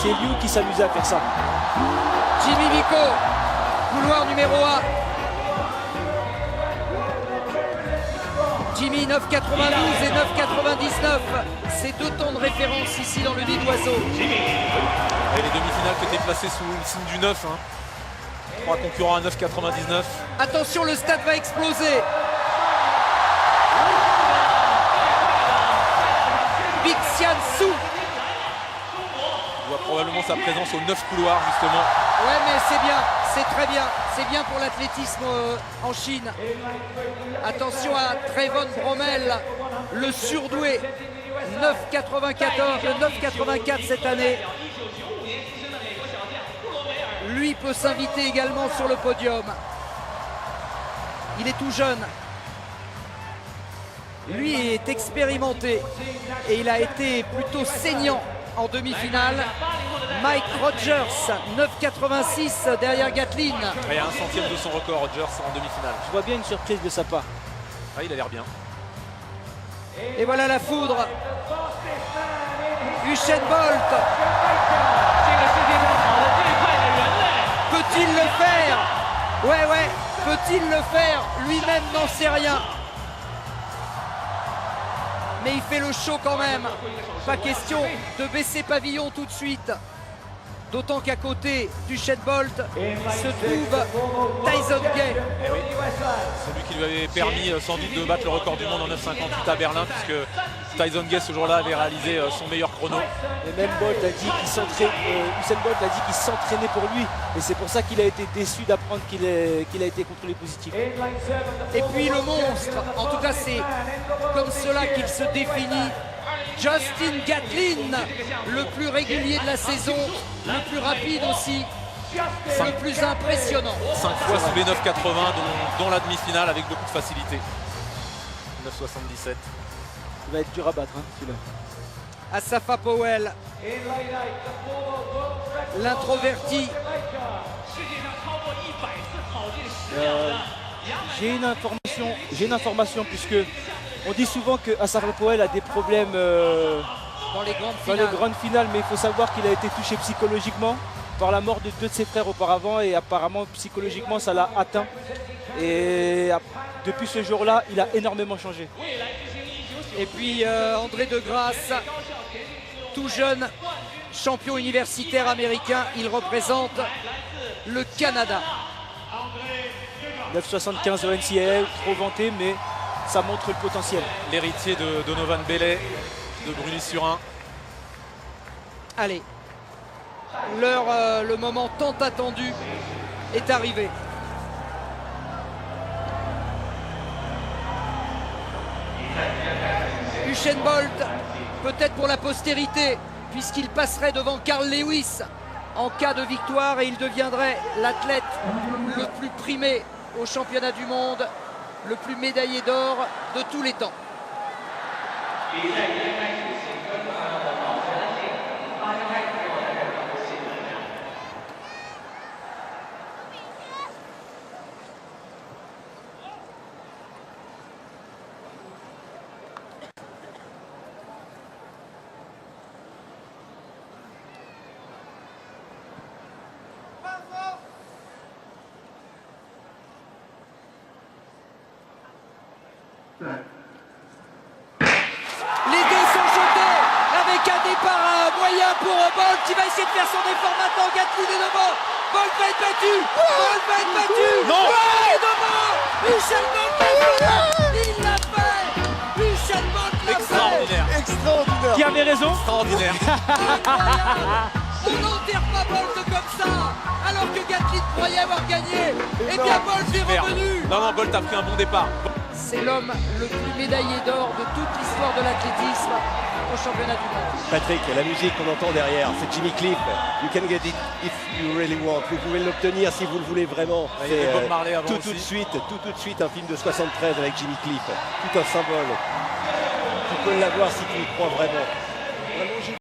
C'est Liu qui s'amusait à faire ça. Jimmy Vico, couloir numéro 1. Jimmy 9,92 et 9,99. C'est 2 temps de référence ici dans le nid d'oiseau. Et les demi-finales qui étaient placées sous le signe du 9. 3 concurrents à 9,99. Attention, le stade va exploser. Bixian Su. On voit probablement sa présence au 9 couloir justement. Ouais, mais c'est bien, c'est très bien. C'est bien pour l'athlétisme en Chine. Attention à Trevon Bromell, le surdoué. 9,84 cette année. Lui peut s'inviter également sur le podium. Il est tout jeune. Lui est expérimenté et il a été plutôt saignant en demi-finale. Mike Rogers, 9,86 derrière Gatlin. Il y a un centième de son record, Rogers, en demi-finale. Je vois bien une surprise de sa part. Ah, il a l'air bien. Et voilà la foudre. Usain Bolt. Peut-il le faire? Ouais. Peut-il le faire? Lui-même n'en sait rien. Mais il fait le show quand même. Pas question de baisser pavillon tout de suite. D'autant qu'à côté d'Usain Bolt se trouve Tyson Gay. Eh oui. Celui qui lui avait permis sans doute de battre le record du monde en 9,58 à Berlin, puisque Tyson Gay ce jour-là avait réalisé son meilleur chrono. Et même Bolt a dit qu'il Usain Bolt a dit qu'il s'entraînait pour lui. Et c'est pour ça qu'il a été déçu d'apprendre qu'il a été contrôlé positif. Et puis le monstre, en tout cas c'est comme cela qu'il se définit. Justin Gatlin, le plus régulier de la saison, le plus rapide aussi, le plus impressionnant. 5 fois sous les 9,80, dont la demi-finale avec beaucoup de facilité. 9,77. Il va être dur à battre, hein, celui-là. Asafa Powell, l'introverti. J'ai une information puisque on dit souvent que Asafa Powell a des problèmes Dans les grandes finales, mais il faut savoir qu'il a été touché psychologiquement par la mort de 2 de ses frères auparavant et apparemment psychologiquement ça l'a atteint. Et depuis ce jour-là, il a énormément changé. Et puis André De Grasse, tout jeune champion universitaire américain, il représente le Canada. 9,75 au NCAA, trop vanté, mais ça montre le potentiel. L'héritier de Donovan Belay, de Brully-sur-Ain. Allez, le moment tant attendu est arrivé. Usain Bolt, peut-être pour la postérité, puisqu'il passerait devant Carl Lewis en cas de victoire et il deviendrait l'athlète le plus primé au championnat du monde, le plus médaillé d'or de tous les temps. Les deux sont jetés avec un départ moyen pour Bolt qui va essayer de faire son effort maintenant. Gatlin est devant. Bolt va être battu. Bolt va être battu. Non. Bolt est devant. Usain Bolt l'a fait. Il l'a fait. Usain Bolt l'a Extraordinaire. Extraordinaire. Qui avait raison? Extraordinaire. fait. On n'enterre pas Bolt comme ça. Alors que Gatlin croyait avoir gagné. Et bien Bolt est Merde. revenu. Non, Bolt a pris un bon départ. C'est l'homme le plus médaillé d'or de toute l'histoire de l'athlétisme au championnat du monde. Patrick, la musique qu'on entend derrière, c'est Jimmy Cliff. You can get it if you really want. Vous pouvez l'obtenir si vous le voulez vraiment. Il y avait Bob Marley avant tout aussi. de suite un film de 73 avec Jimmy Cliff. Tout un symbole. Tu peux l'avoir si tu y crois vraiment.